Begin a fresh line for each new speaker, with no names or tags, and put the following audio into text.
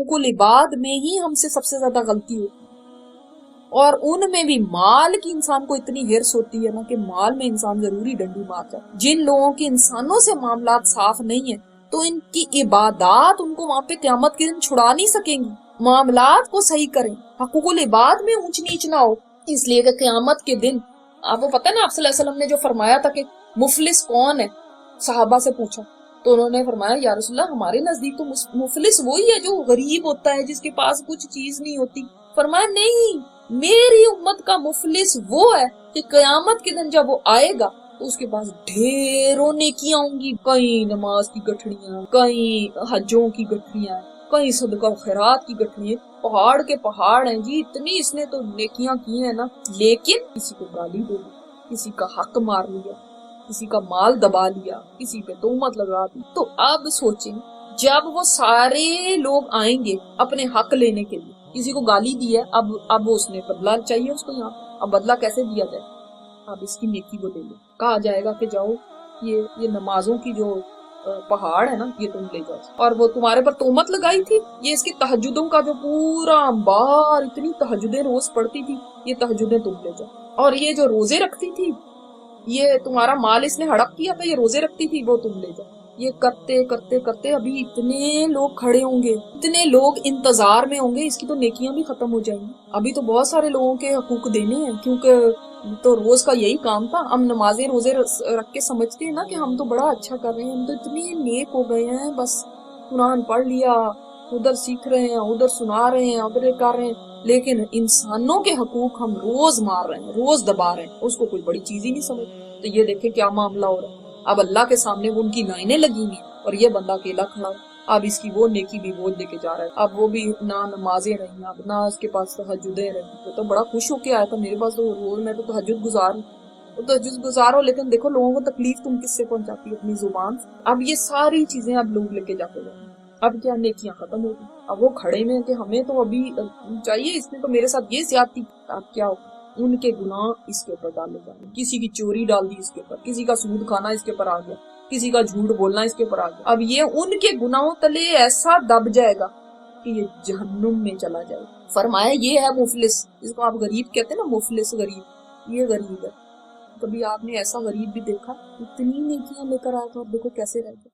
हुकूकुल इबाद में ही हमसे सबसे ज्यादा गलती होती है, और उनमें भी माल की इंसान को इतनी हिर्स होती है ना कि माल में इंसान जरूरी डंडी मार जाए। जिन लोगों के इंसानों से मामलात साफ नहीं है तो इनकी इबादत उनको वहां पे क़यामत के दिन छुड़ा नहीं सकेंगी। मामलात को सही करें, हुकूकुल इबाद में ऊंच नीच ना हो, इसलिए कि क़यामत के दिन आपको पता है ना, आप सल्लल्लाहु अलैहि वसल्लम ने जो फरमाया था कि मुफलिस कौन है, सहाबा से पूछा तो उन्होंने फरमाया या रसूलल्लाह हमारे नजदीक तो मुफलिस वही है जो गरीब होता है, जिसके पास कुछ चीज नहीं होती। फरमाया नहीं, मेरी उम्मत का मुफलिस वो है कि क़यामत के दिन जब वो आएगा तो उसके पास ढेरों नेकियां होंगी, कहीं नमाज की गठड़ियां, कहीं हज्जों की गठड़ियां, कहीं सदका खैरात की गठड़ियां, पहाड़ के पहाड़ हैं जी, इतनी इसने तो नेकियां की हैं ना, लेकिन किसी को गाली दे दी, किसी का हक मार लिया, किसी का माल दबा लिया, किसी पे तोहमत लगा दी। तो अब सोचें, जब वो सारे लोग आएंगे अपने हक लेने के लिए, किसी को गाली दी है, अब उसने बदला चाहिए उसको, यहाँ अब बदला कैसे दिया जाए, अब इसकी नेकी को ले लो। कहा जाएगा कि जाओ ये नमाजों की जो पहाड़ है ना, ये तुम ले जाओ, और वो तुम्हारे पर तोहमत लगाई थी, ये इसकी तहज्जुदों का जो पूरा अंबार, इतनी तहज्जुदें रोज पढ़ती थी, ये तहज्जुदें तुम ले जाओ, और ये जो रोजे रखती थी, ये तुम्हारा माल इसने हड़प किया था, ये रोजे रखती थी, वो तुम ले जाओ। ये करते करते करते अभी इतने लोग खड़े होंगे, इतने लोग इंतजार में होंगे, इसकी तो नेकियां भी खत्म हो जाएंगी। अभी तो बहुत सारे लोगों के हकूक देने हैं, क्योंकि तो रोज का यही काम था। हम नमाजें रोजे रख के समझते हैं ना कि हम तो बड़ा अच्छा कर रहे हैं, हम तो इतने नेक हो गए हैं, बस कुरान पढ़ लिया, उधर सीख रहे हैं, उधर सुना रहे हैं, उधर कर रहे हैं, लेकिन इंसानों के हकूक हम रोज मार रहे हैं, रोज दबा रहे हैं, उसको कोई बड़ी चीज ही नहीं समझ। तो ये देखें क्या मामला हो रहा है। अब अल्लाह के सामने वो उनकी लाइनें लगी हुई और ये बंदा अकेला खड़ा, अब इसकी वो नेकी भी बोझ लेके जा रहा है। अब वो भी ना नमाजें रही, अब ना उसके पास तहज्जुदें रही। तो बड़ा खुश होके आया था मेरे पास, तो रोज मैं तो तहज्जुद गुजार तो तहज्जुद गुजारो, लेकिन देखो लोगों को तकलीफ तुम किससे पहुंचाती है, अपनी जुबान। अब ये सारी चीजें अब लोग लेके जाते जाए, अब क्या नेकियां खत्म होगी। अब वो खड़े में कि हमें तो अभी चाहिए, इसने तो मेरे साथ ये ज्यादती, अब क्या होगा, उनके गुनाह इसके ऊपर डाले जाएंगे। किसी की चोरी डाल दी इसके ऊपर, किसी का सूद खाना इसके ऊपर आ गया, किसी का झूठ बोलना इसके ऊपर आ गया। अब ये उनके गुनाहों तले ऐसा दब जाएगा कि ये जहन्नुम में चला जाएगा। फरमाया ये है मुफलिस, जिसको आप गरीब कहते हैं ना, मुफलिस गरीब, ये गरीब है। कभी आपने ऐसा गरीब भी देखा? इतनी नेकियां लेकर आया था, देखो कैसे रह गया।